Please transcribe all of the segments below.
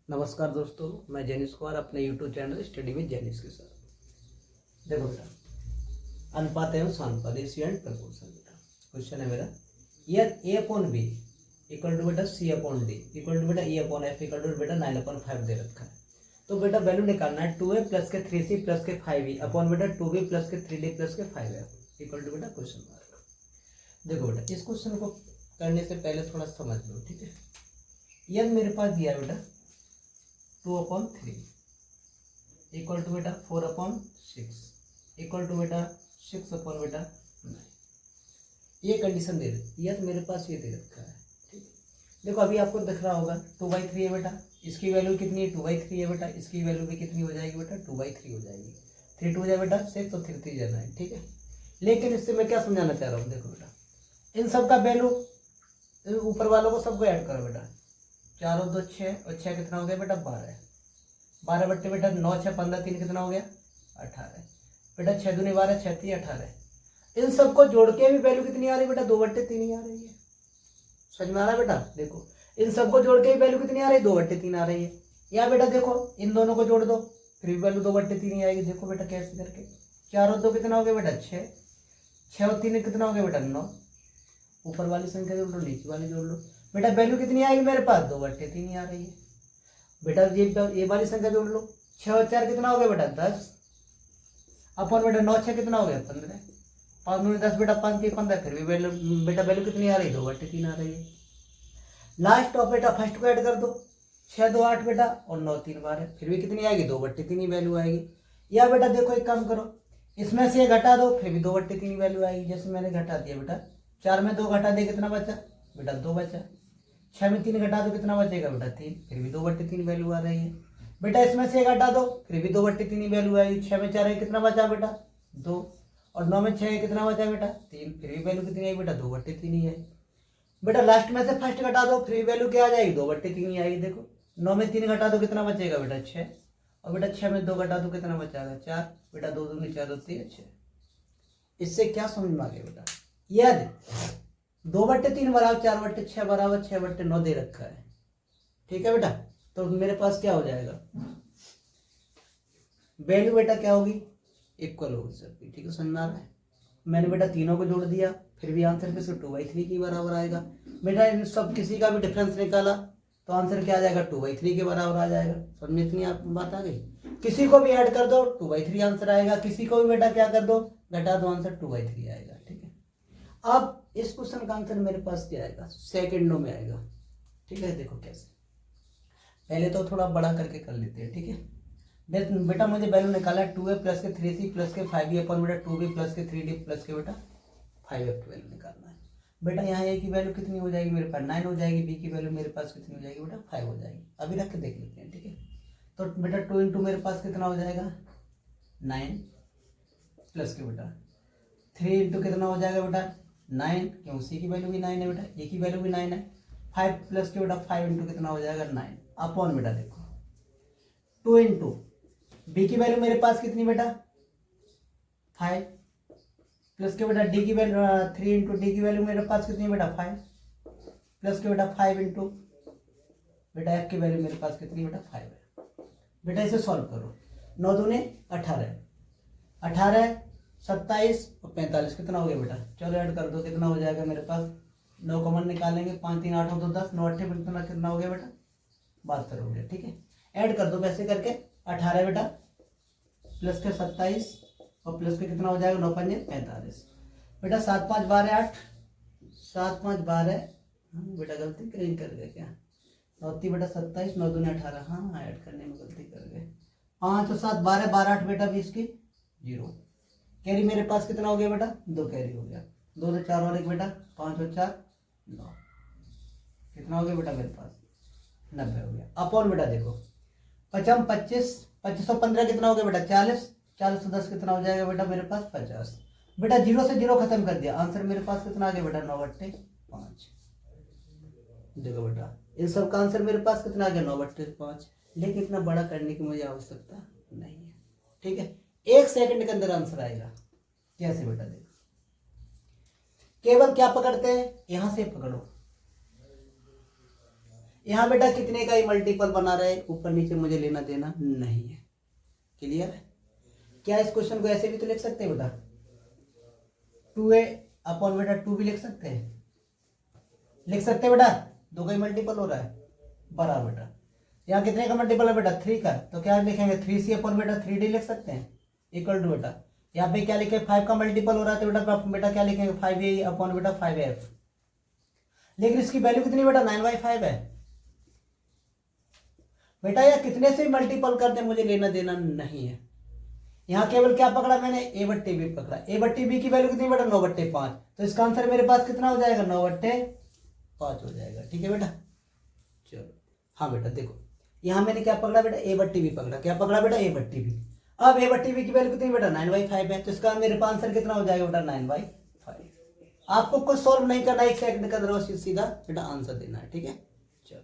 नमस्कार दोस्तों, मैं जैनिस कुमार अपने YouTube channel study with Jainis के साथ। देखो बेटा, अनुपात एवं समानुपात रेशियो एंड प्रपोर्शन। बेटा क्वेश्चन है मेरा, यदि A upon B equal to बेटा C upon D equal to बेटा E upon F equal to बेटा 9/5 दे रखा है। तो बेटा वैल्यू निकालना है 2a प्लस के 3c प्लस के 5e अपॉन बेटा 2b प्लस के 3d प्लस के 5f इक्वल टू बेटा क्वेश्चन मार्क। देखो बेटा, इस क्वेश्चन को करने से पहले थोड़ा समझ लो, ठीक है। यदि मेरे पास दिया है बेटा 2/3 इक्वल टू बेटा 4/6 इक्वल टू बेटा 6 बेटा 9, ये कंडीशन दे रही है। मेरे पास ये दे रखा है, ठीक है। देखो अभी आपको दिख रहा होगा 2/3 है बेटा, इसकी वैल्यू कितनी है 2/3 है बेटा, इसकी वैल्यू भी कितनी हो जाएगी बेटा 2/3 हो जाएगी। 3 2 जाए बेटा 6 और 3 3 9, ठीक है। लेकिन इससे मैं क्या समझाना चाह रहा हूँ, देखो बेटा इन सब का वैल्यू ऊपर वालों को सबको ऐड करो बेटा। 4 और 2 6 और 6 कितना हो गया बेटा 12, 12 बट्टे बेटा 9 6 15 3 कितना हो गया 18 बेटा। 6 दूनी 12 6 3 18। इन सबको जोड़ के भी वैल्यू कितनी आ रही है बेटा 2/3 ही आ रही है। समझ में आ रहा है बेटा? देखो इन सबको जोड़ के भी वैल्यू कितनी आ रही है 2/3 आ रही है। या बेटा देखो इन दोनों को जोड़ दो फिर भी वैल्यू 2/3 ही आएगी। देखो बेटा कैसे करके, 4 और 2 कितना हो गया बेटा 6, 6 और 3 कितना हो गया बेटा 9। ऊपर वाली संख्या जोड़ लो नीचे वाली जोड़ लो बेटा, वैल्यू कितनी आएगी मेरे पास 2/3 ही आ रही है बेटा। ये वाली संख्या जोड़ लो, 6 और 4 कितना हो गया बेटा 10 अपन बेटा 9 6 कितना हो गया 15, 5 दूनी 10 बेटा 5 3 15, फिर भी वैल्यू बेटा वैल्यू कितनी आ रही है 2/3 आ रही है। लास्ट ऑफ बेटा फर्स्ट को ऐड कर दो, 6 2 8 बेटा और 9 3 12, फिर भी कितनी आएगी 2/3 ही वैल्यू आएगी। या बेटा देखो एक काम करो, इसमें से घटा दो फिर भी 2/3 वैल्यू आएगी। जैसे मैंने घटा दिया बेटा, 4 में 2 घटा दे कितना बचा बेटा 2 बचा। 6 में 3 घटा दो कितना बचेगा बेटा 3, फिर भी 2/3 वैल्यू आ रही है बेटा। इसमें से घटा दो फिर भी 2/3 वैल्यू आएगी। 6 में 4 कितना बचा बेटा 2 और 9 में 6 कितना बचा बेटा 3, फिर भी वैल्यू कितनी आई बेटा 2/3 ही है बेटा। लास्ट में से फर्स्ट घटा दो फिर भी वैल्यू क्या आ जाएगी 2/3 ही आएगी। देखो 9 में 3 घटा दो कितना बचेगा बेटा 6 और बेटा 6 में 2 घटा दो कितना बचाएगा 4 बेटा, 2 दूनी 4 होती है 6। इससे क्या समझ में आ गया बेटा, यदि 2/3 बराबर 4/6 बराबर 6/9 दे रखा है, ठीक है बेटा। तो मेरे पास क्या हो जाएगा वैल्यू बेटा क्या होगी इक्वल होगी सबकी, ठीक है। समझ में आ रहा है? मैंने बेटा तीनों को जोड़ दिया फिर भी आंसर किसको 2/3 के बराबर आएगा बेटा। इन सब किसी का भी डिफरेंस निकाला तो आंसर क्या आ जाएगा 2/3 के बराबर आ जाएगा। समझ में इतनी आप बात आ गई? किसी को भी ऐड कर दो 2/3 आंसर आएगा, किसी को भी बेटा क्या कर दो घटा दो आंसर 2/3 आएगा, ठीक है। अब इस क्वेश्चन का आंसर मेरे पास क्या आएगा सेकंडों में आएगा, ठीक है। देखो कैसे, पहले तो थोड़ा बड़ा करके कर लेते हैं, ठीक है। बेटा मुझे वैल्यू निकाला है 2a प्लस के 3c प्लस के 5e अपन बेटा 2b प्लस के 3d प्लस के बेटा 5f की वैल्यू निकालना है बेटा। यहाँ a की वैल्यू कितनी हो जाएगी मेरे पास 9 हो जाएगी, b की वैल्यू मेरे पास कितनी हो जाएगी बेटा 5 हो जाएगी। अभी रख के देख लेते हैं, ठीक है। तो बेटा 2 इंटू मेरे पास कितना हो जाएगा 9 प्लस के बेटा 3 इंटू कितना हो जाएगा बेटा 9, क्यों सी की वैल्यू भी 9 है बेटा, ए की वैल्यू भी 9 है। 5 प्लस के बेटा 5 इंटू कितना हो जाएगा 9 अपॉन बेटा देखो 2 इंटू बी की वैल्यू मेरे पास कितनी बेटा 5 प्लस के बेटा डी की वैल्यू 3 इंटू डी की वैल्यू मेरे पास कितनी बेटा 5 प्लस के बेटा 5 इंटू बेटा एफ की वैल्यू मेरे पास कितनी बेटा 5 है बेटा। इसे सॉल्व करो, 9 दूने 18, 18 27 और 45 कितना हो गया बेटा, चलो ऐड कर दो कितना हो जाएगा मेरे पास 9 कॉमन निकालेंगे 5 3 8 2 10 9 8 कितना हो गया बेटा 72 हो गया, ठीक है। ऐड कर दो वैसे करके 18 बेटा प्लस के 27 और प्लस के कितना हो जाएगा 9 5 45 बेटा 7 5 12 8 7 5 12 बेटा गलती कहीं कर गए क्या 9 बेटा 27 9 दूनी 18, हाँ ऐड करने में गलती कर गए। 5 और 7 12 12 8 बेटा 20 की 0, कैरी मेरे पास कितना हो गया बेटा 2 कैरी हो गया, 2 से 4 और 1 बेटा 5 और 4 9 कितना हो गया बेटा मेरे पास 90 हो गया। अपॉन बेटा देखो 5 25 25 और 15 कितना हो गया बेटा 40, 40 से 10 कितना हो जाएगा बेटा मेरे पास 50 बेटा। 0 से 0 खत्म कर दिया, आंसर मेरे पास कितना आ गया बेटा 9/5। देखो बेटा इन सब का आंसर मेरे पास कितना आ गया 9/5, लेकिन इतना बड़ा करने की मुझे आवश्यकता नहीं है, ठीक है। 1 सेकंड के अंदर आंसर आएगा। कैसे बेटा देखो, केवल क्या पकड़ते हैं यहां से पकड़ो, यहाँ बेटा कितने का ही मल्टीपल बना रहे, ऊपर नीचे मुझे लेना देना नहीं है। क्लियर है? क्या इस क्वेश्चन को ऐसे भी तो लिख सकते हैं बेटा, 2a अपॉन बेटा 2 भी लिख सकते हैं, लिख सकते हैं बेटा, दो का ही मल्टीपल हो रहा है बराबर बेटा। यहाँ कितने का मल्टीपल है बेटा, 3 का, तो क्या लिखेंगे 3c अपॉन बेटा 3d लिख सकते हैं इक्वल टू बेटा, यहाँ पे क्या लिखे 5 का मल्टीपल हो रहा है तो बेटा क्या लिखेंगे 5a अपॉन बेटा 5f। लेकिन इसकी वैल्यू कितनी बेटा 9/5 है बेटा, या कितने से मल्टीपल कर दे मुझे लेना देना नहीं है। यहाँ केवल क्या पकड़ा मैंने, a बट्टे b पकड़ा, a बट्टे b की वैल्यू कितनी बेटा 9/5, तो इसका आंसर मेरे पास कितना हो जाएगा 9/5 हो जाएगा। ठीक है बेटा, चलो हाँ बेटा देखो यहाँ मैंने क्या पकड़ा बेटा a बट्टे b पकड़ा, क्या पकड़ा बेटा a बट्टे b। अब a बट्टे b की वैल्यू कितनी बेटा 9/5 है, तो इसका मेरे पास आंसर कितना हो जाएगा बेटा 9/5। आपको कुछ सॉल्व नहीं करना, 1 सेकंड का अंदर सीधा बेटा आंसर देना है। ठीक है, चलो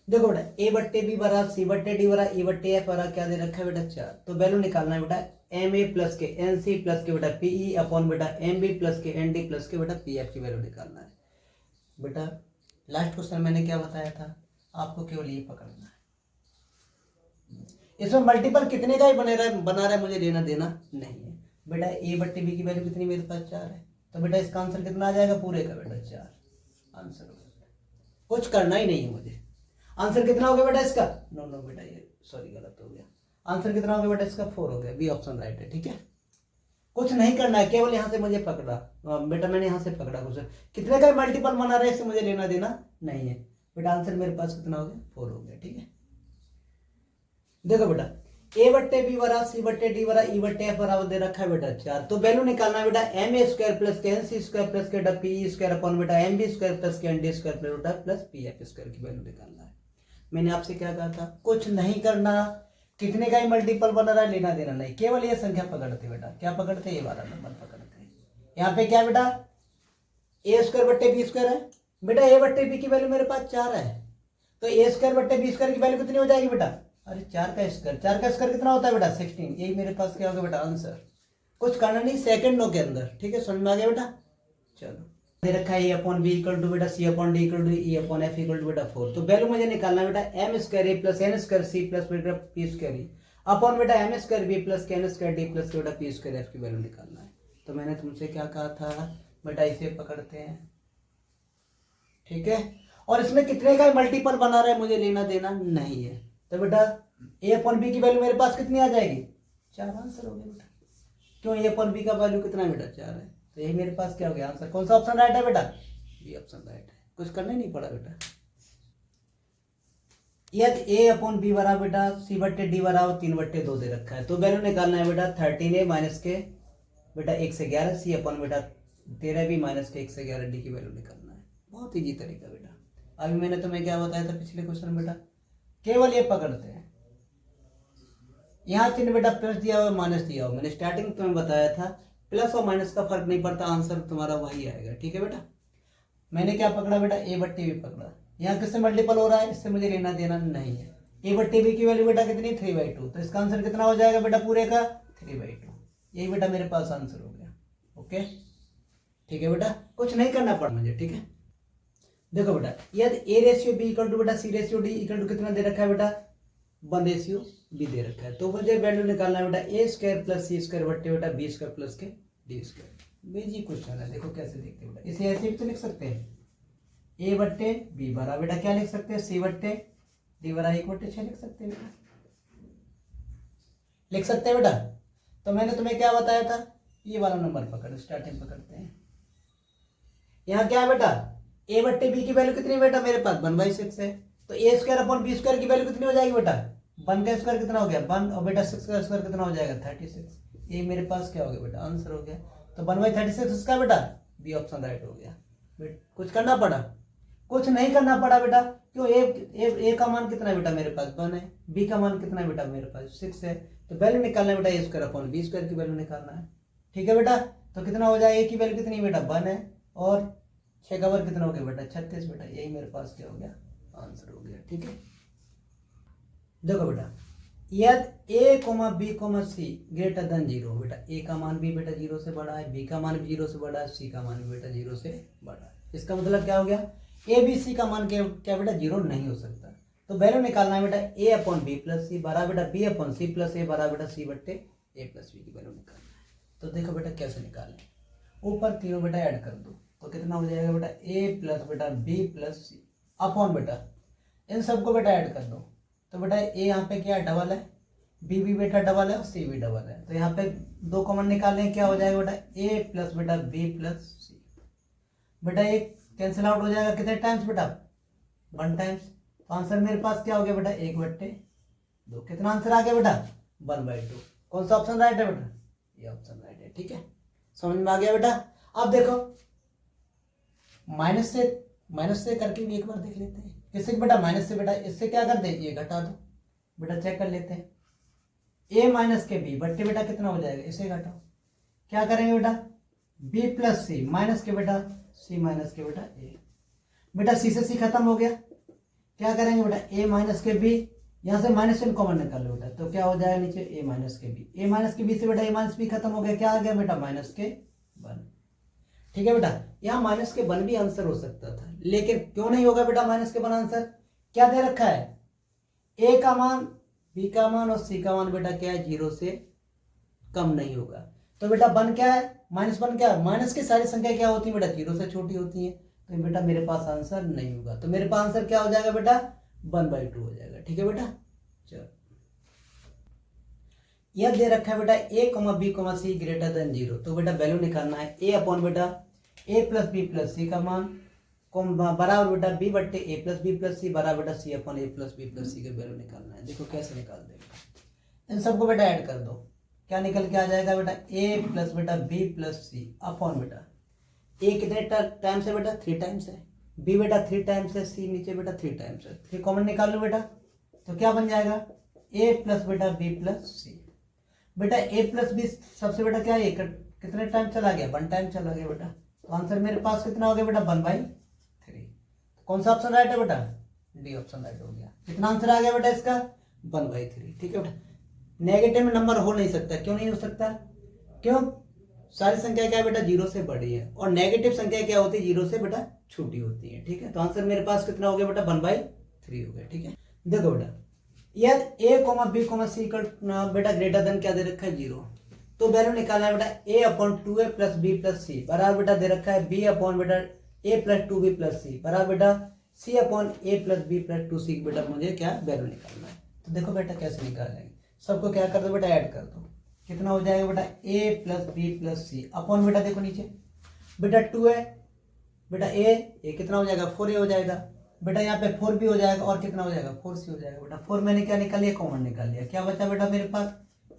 देखो बेटा a बट्टे b बरा c बट्टे d बरा e बट्टे f बरा क्या दे रखा है बेटा 4, तो वैल्यू निकालना है बेटा ma प्लस के nc प्लस के बेटा pe अपॉन बेटा mb प्लस के nd प्लस के बेटा pf की वैल्यू निकालना है बेटा। लास्ट क्वेश्चन मैंने क्या बताया था, आपको केवल ये पकड़ना है, इसमें मल्टीपल कितने का ही बना रहा है मुझे लेना देना नहीं है बेटा। a बट्टे b की वैल्यू कितनी मेरे पास 4 है, तो बेटा इसका आंसर कितना आ जाएगा पूरे का बेटा 4 आंसर हो गया, कुछ करना ही नहीं है मुझे। आंसर कितना हो गया बेटा इसका, नो बेटा ये सॉरी गलत हो गया, आंसर कितना हो गया बेटा इसका 4 हो गया, बी ऑप्शन राइट है। ठीक है, कुछ नहीं करना है, केवल यहाँ से मुझे पकड़ा बेटा, मैंने यहाँ से पकड़ा क्वेश्चन, कितने का मल्टीपल बना रहा है इससे मुझे लेना देना नहीं है बेटा। आंसर मेरे पास कितना हो गया 4 हो गया। ठीक है, देखो बेटा a बट्टे b बरा c बट्टे d बरा e बट्टे f बराबर दे रखा है बेटा 4, तो वैल्यू निकालना है बेटा ma स्क्वायर प्लस के nc स्क्वायर प्लस के pe स्क्वायर अपॉन बेटा mb स्क्वायर प्लस के nd स्क्वायर बेटा प्लस pf स्क्वायर की वैल्यू निकालना है। मैंने आपसे क्या कहा था, कुछ नहीं करना, कितने का ही मल्टीपल बना रहा है लेना देना नहीं, केवल ये संख्या पकड़ते बेटा, क्या पकड़ते ये वाला नंबर पकड़ते हैं। यहाँ पे क्या बेटा a स्क्वायर बट्टे b स्क्वायर है बेटा, a बट्टे b की वैल्यू मेरे पास 4 है, तो a स्क्वायर बट्टे b स्क्वायर की वैल्यू कितनी हो जाएगी बेटा, अरे 4 का स्क्वायर कितना होता है बेटा 16, यही मेरे पास क्या होगा बेटा आंसर, कुछ करना नहीं सेकंडों के अंदर। ठीक है, समझ में आ गया बेटा। चलो दे रखा है a upon b equal to बेटा c upon d equal to e upon f equal to बेटा 4, तो वैल्यू मुझे निकालना है बेटा m square a plus n square c plus बेटा p स्क्वायर e अपॉन बेटा m square b plus n square d plus बेटा p square f की वैल्यू निकालना है। तो मैंने तुमसे क्या कहा था बेटा, इसे पकड़ते हैं। ठीक है, और इसमें कितने का मल्टीपल बना रहा है मुझे लेना देना नहीं है, तो बेटा a अपॉन b की वैल्यू मेरे पास कितनी आ जाएगी 4 आंसर हो गया बेटा। क्यों a अपॉन b का वैल्यू कितना है बेटा 4 है, तो यही मेरे पास क्या हो गया आंसर। कौन सा ऑप्शन राइट है बेटा, बी ऑप्शन राइट है, कुछ करना ही नहीं पड़ा बेटा। यदि a अपॉन b बराबर बेटा c बट्टे d बराबर 3/2 दे रखा है, तो वैल्यू निकालना है बेटा 13a माइनस के बेटा 1 से 11 c अपॉन बेटा 13b माइनस के 1 से 11 d की वैल्यू निकालना है। बहुत ईजी तरीका बेटा, अभी मैंने तुम्हें क्या बताया था पिछले क्वेश्चन बेटा, केवल ये पकड़ते हैं। यहाँ चिन्ह बेटा प्लस दिया हुआ माइनस दिया हुआ, मैंने स्टार्टिंग तुम्हें बताया था प्लस और माइनस का फर्क नहीं पड़ता, आंसर तुम्हारा वही आएगा। ठीक है बेटा, मैंने क्या पकड़ा बेटा a बट्टे b पकड़ा, यहाँ किससे मल्टीपल हो रहा है, इससे मुझे लेना देना नहीं है। a बट्टे b की वैल्यू बेटा कितनी 3/2, तो इसका आंसर कितना हो जाएगा बेटा पूरे का 3/2, यही बेटा मेरे पास आंसर हो गया। ओके ठीक है बेटा, कुछ नहीं करना पड़ा मुझे। ठीक है, देखो बेटा यदि a ratio b equal to बेटा c ratio d equal to कितना दे रखा है बेटा 1 रेशियो b दे रखा है, तो मुझे वैल्यू निकालना है बेटा a square plus c square बट्टे बेटा b स्क्वायर प्लस के d स्क्वायर। बेजी क्वेश्चन है, देखो कैसे देखते हैं बेटा, इसे ऐसे भी तो लिख सकते हैं a बट्टे b बराबर बेटा क्या लिख सकते हैं c बट्टे d बराबर 1/6 लिख सकते हैं बेटा, लिख सकते हैं बेटा। तो मैंने तुम्हें क्या बताया था, ये वाला नंबर पकड़ स्टार्टिंग पकड़ते हैं। यहाँ क्या है बेटा a बट्टे b की वैल्यू कितनी है बेटा मेरे पास 1/6 है, तो a square upon b square की वैल्यू कितनी हो जाएगी बेटा 1 का स्क्वायर कितना हो गया 1 और बेटा 6 का स्क्वायर कितना हो जाएगा 36, ये मेरे पास क्या हो गया बेटा आंसर हो गया। तो 1/36 इसका बेटा बी ऑप्शन राइट हो गया। कुछ करना पड़ा, कुछ नहीं करना पड़ा बेटा, क्यों ए का मान कितना है बेटा मेरे पास 1 है, बी का मान कितना है बेटा मेरे पास 6 है, तो वैल्यू निकालना है बेटा ए स्क्वायर अपॉन बी स्क्वायर की वैल्यू निकालना है। ठीक है बेटा, तो कितना हो जाएगा, ए की वैल्यू कितनी बेटा 1 है और 6 का वर्ग कितना हो गया बेटा 36 बेटा, यही मेरे पास क्या हो गया आंसर हो गया। ठीक है, देखो बेटा यदि a b c greater than 0 बेटा, a का मान भी बेटा 0 से बड़ा है, b का मान भी 0 से बड़ा है, c का मान भी बेटा 0 से बड़ा है। इसका मतलब क्या हो गया ए बी सी का मान क्या बेटा 0 नहीं हो सकता। तो वैल्यू निकालना है बेटा ए अपॉन बी प्लस सी बराबर बेटा बी अपॉन सी प्लस ए बराबर बेटा सी बट्टे ए प्लस बी की वैल्यू निकालना है। तो देखो बेटा कैसे निकालें, ऊपर तीनों बेटा ऐड कर दो तो कितना हो जाएगा बेटा ए प्लस बेटा बी प्लस सी अपॉन बेटा इन सबको बेटा ऐड कर दो। तो बेटा ए यहाँ पे क्या डबल है, बी भी बेटा डबल है और सी भी डबल है। तो यहाँ पे दो कॉमन निकालें, क्या हो जाएगा बेटा ए प्लस बेटा बी प्लस सी। बेटा ये कैंसिल आउट हो जाएगा कितने टाइम्स बेटा 1 टाइम्स। तो आंसर मेरे पास क्या हो गया बेटा 1/2। कितना आंसर आ गया बेटा 1/2। कौन सा ऑप्शन राइट है बेटा, ये ऑप्शन राइट है। ठीक है, समझ में आ गया बेटा। अब देखो माइनस से करके भी एक बार देख लेते हैं। किससे बेटा माइनस से बेटा, इससे क्या कर दे ये घटा दो बेटा, चेक कर लेते हैं। ए माइनस के बी बट्टे बेटा कितना हो जाएगा, इसे घटाओ। क्या करेंगे बेटा बी प्लस सी माइनस के बेटा सी माइनस के बेटा ए। बेटा सी से सी खत्म हो गया, क्या करेंगे बेटा ए माइनस के बी, यहाँ से माइनस इन कॉमन निकाल लो बेटा। तो क्या हो जाएगा नीचे ए माइनस के बी, ए माइनस के बी से बेटा ए माइनस बी खत्म हो गया, क्या आ गया बेटा माइनस के 1। ठीक है बेटा, यहाँ माइनस के 1 भी आंसर हो सकता था, लेकिन क्यों नहीं होगा बेटा माइनस के 1 आंसर। क्या दे रखा है ए का मान बी का मान और सी का मान बेटा क्या है 0 से कम नहीं होगा। तो बेटा 1 क्या है -1 क्या है, माइनस की सारी संख्या क्या होती है बेटा 0 से छोटी होती है। तो बेटा मेरे पास आंसर नहीं होगा। तो मेरे पास आंसर क्या हो जाएगा बेटा 1/2 हो जाएगा। ठीक है बेटा, चलो यह दे रखा है बेटा a, b, c greater than 0। तो बेटा वैल्यू निकालना है a अपॉन बेटा a plus B plus C का मान बराबर बेटा b बट्टे a प्लस बी प्लस सी बराबर बेटा c upon a plus B plus C का वैल्यू निकालना है। देखो कैसे निकाल देगा, इन सबको बेटा ऐड कर दो, क्या निकल के आ जाएगा बेटा a प्लस बेटा b प्लस सी अपॉन बेटा a कितने टाइम्स है बेटा 3 टाइम्स है, b बेटा 3 टाइम्स है, c नीचे बेटा 3 टाइम्स है। 3 कॉमन निकाल लो बेटा, तो क्या बन जाएगा a प्लस बेटा b प्लस सी। बेटा a प्लस बी सबसे बेटा क्या है कितने टाइम चला गया 1 टाइम चला गया बेटा। तो आंसर मेरे पास कितना हो गया बेटा 1/3। कौन सा ऑप्शन राइट है बेटा, डी ऑप्शन राइट हो गया। कितना आंसर आ गया बेटा इसका 1/3। ठीक है बेटा, नेगेटिव में नंबर हो नहीं सकता, क्यों नहीं हो सकता, क्यों सारी संख्या क्या है बेटा 0 से बड़ी है और नेगेटिव संख्या क्या होती है 0 से बेटा छोटी होती है। ठीक है, तो आंसर मेरे पास कितना हो गया बेटा 1/3 हो गया। ठीक है, देखो बेटा यदि a, b, c बेटा ग्रेटर देन क्या दे रखा है 0, तो वैल्यू निकालना है बेटा a upon 2a plus b plus सी बराबर बेटा दे रखा है b अपॉन बेटा a प्लस 2b प्लस सी बराबर बेटा c upon a plus b plus 2c बेटा मुझे क्या वैल्यू निकालना है। तो देखो बेटा कैसे निकालेंगे, सबको क्या कर दो बेटा ऐड कर दो, कितना हो जाएगा बेटा a plus b plus C upon बेटा देखो नीचे बेटा 2 है बेटा a कितना हो जाएगा 4a हो जाएगा बेटा, यहाँ पे 4 भी हो जाएगा और कितना हो जाएगा 4c हो जाएगा बेटा। 4 मैंने क्या निकाल लिया कॉमन निकाल लिया, क्या बचा बेटा मेरे पास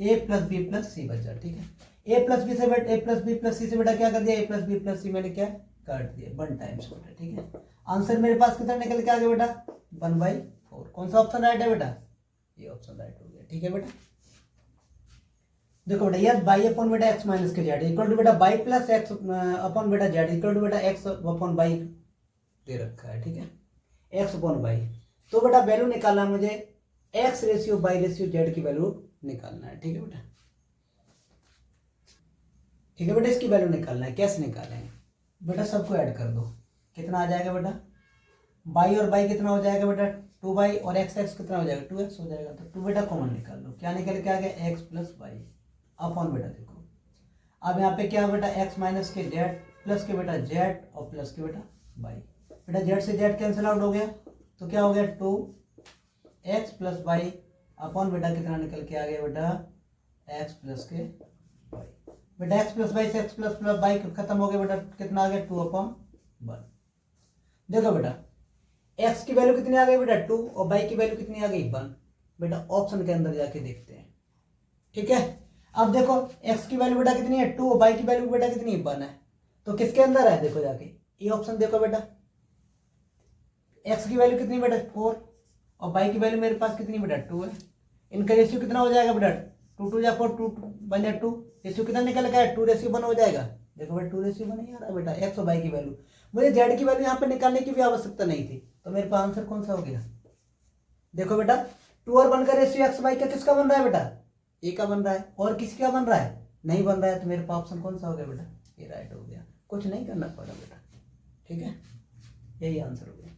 a प्लस बी प्लस सी बचा। ठीक है, a प्लस बी से बेटा a प्लस बी प्लस सी से बेटा क्या कर दिया a प्लस बी प्लस सी मैंने क्या काट दिया 1 टाइम्स बेटा। ठीक है, आंसर मेरे पास कितना निकल के आ गया बेटा 1/4। कौन सा ऑप्शन राइट है बेटा, ये ऑप्शन राइट हो गया। ठीक है बेटा, देखो बेटा यह बाई अपॉन बेटा एक्स माइनस के जेड इक्वल टू बेटा बाई प्लस एक्स अपॉन बेटा जेड इक्वल टू बेटा एक्स अपॉन बाई दे रखा है। ठीक है, एक्स अपॉन बाई। तो बेटा वैल्यू निकालना है मुझे x ratio by ratio Z की वैल्यू निकालना है। ठीक है बेटा, ठीक है बेटा, इसकी वैल्यू निकालना है। कैसे निकालेंगे बेटा, सबको ऐड कर दो, कितना आ जाएगा बेटा बाई और बाई कितना हो जाएगा बेटा 2 और एक्स एक्स कितना हो जाएगा 2x हो जाएगा। तो 2 बेटा कॉमन निकाल लो, क्या निकल के आ गया एक्स प्लस बाई अपॉन बेटा देखो अब यहाँ पे क्या बेटा एक्स माइनस के जेड प्लस के बेटा जेड और प्लस के बेटा बाई। बेटा जेड से जेड कैंसिल आउट हो गया, तो क्या हो गया 2x प्लस बाई अपॉन बेटा कितना निकल के आ गया बेटा x प्लस के बाई। बेटा x प्लस बाई से x प्लस प्लस बाई खत्म हो गया बेटा, कितना आ गया 2/1। देखो बेटा x की वैल्यू कितनी आ गई बेटा 2 और बाई की वैल्यू कितनी आ गई 1। बेटा ऑप्शन के अंदर जाके देखते हैं। ठीक है, अब देखो x की वैल्यू बेटा कितनी है 2 और बाई की वैल्यू बेटा कितनी 1 है, तो किसके अंदर है देखो जाके ये ऑप्शन देखो बेटा, x की वैल्यू कितनी बेटा 4 और बाई की वैल्यू मेरे पास कितनी बेटा 2 है। इनका रेशियो कितना हो जाएगा बेटा 2 2 जा 4 2 बन जाए 2, रेशियो कितना निकल गया 2:1 हो जाएगा। देखो बेटा 2:1 नहीं आ रहा बेटा x और बाई की वैल्यू, मुझे z की वैल्यू यहाँ पे निकालने की भी आवश्यकता नहीं थी। तो मेरे पास आंसर कौन सा हो गया, देखो बेटा 2 और 1 का रेशियो x बाई का किसका बन रहा है बेटा a का बन रहा है और किसी का बन रहा है नहीं बन रहा है। तो मेरे पास ऑप्शन कौन सा हो गया बेटा ये राइट हो गया, कुछ नहीं करना पड़ा बेटा। ठीक है, यही आंसर हो गया।